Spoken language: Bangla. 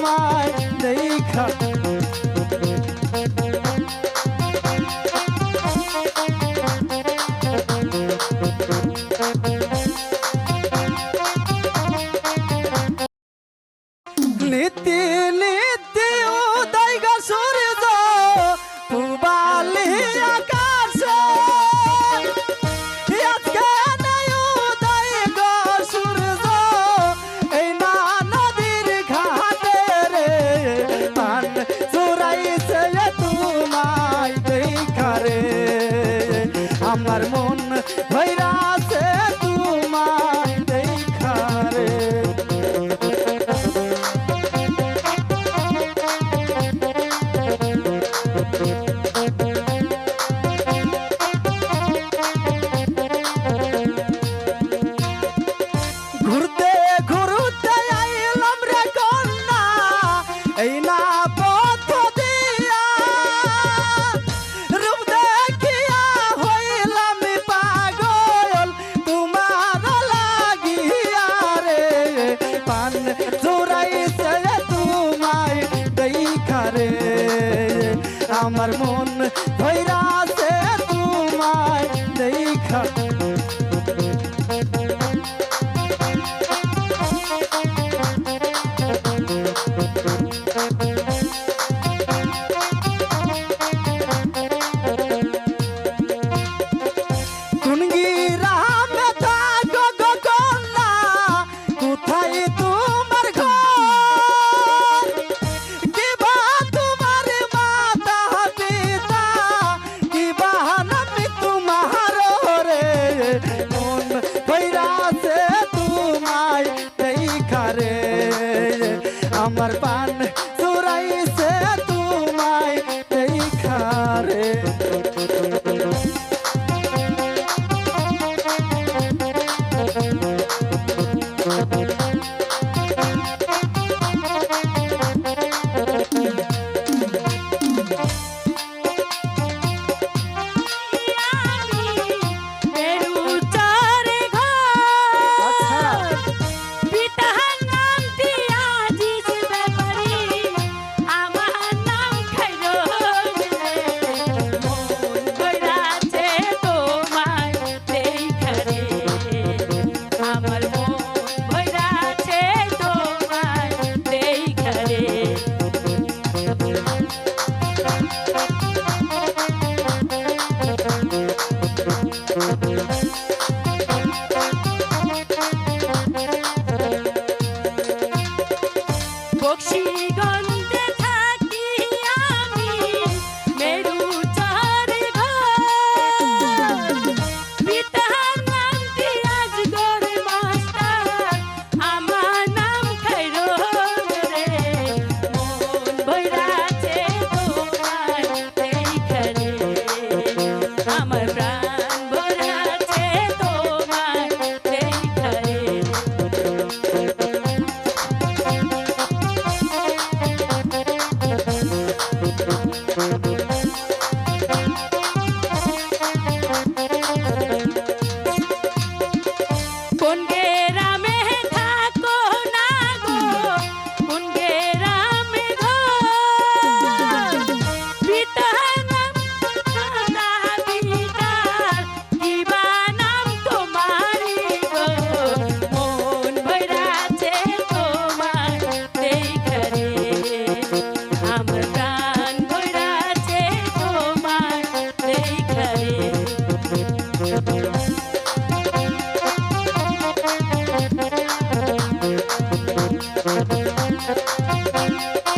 তোমায় দেখা নীতি নীতি উদয় গা সূর্য পুবালি আকাশে আজকে নাই উদয় গা সূর্য এই না নদীর ঘাটে রে পান চুরাইছে তোমায় দেখা রে আমার মন ভৈরাছে তোমায় দেখা রে ঘুরতে ঘুরতে আইলাম রে কন্যা এই না পথ দিয়া রূপ দেখিয়া হইলাম পাগল তোমার লাগিয়া রে পান চোরাইছে তোমায় দেখা রে আমার মন ভৈরাছে তোমায় দেখা আমার পান চোরাইছে তোমায় দেখা রে বক্সিগঞ্জে থাকি আমি মেরু চারে ঘর পিতার নাম দিয়াজ গর মাস্টার আমার নাম খাইরুল রে মন ভৈরাছে তোমায় দেখা রে আমার প্রাণ ভৈরাছে তোমায় দেখা রে কোন গ্রামে থাকো না গো কোন গ্রামে ঘর পিতার নাম সাদা পিতার কিবা নাম তোমারি গো মন ভৈরাছে তোমায় দেখা রে আমার প্রাণ ভৈরাছে তোমায় দেখা রে Thank you.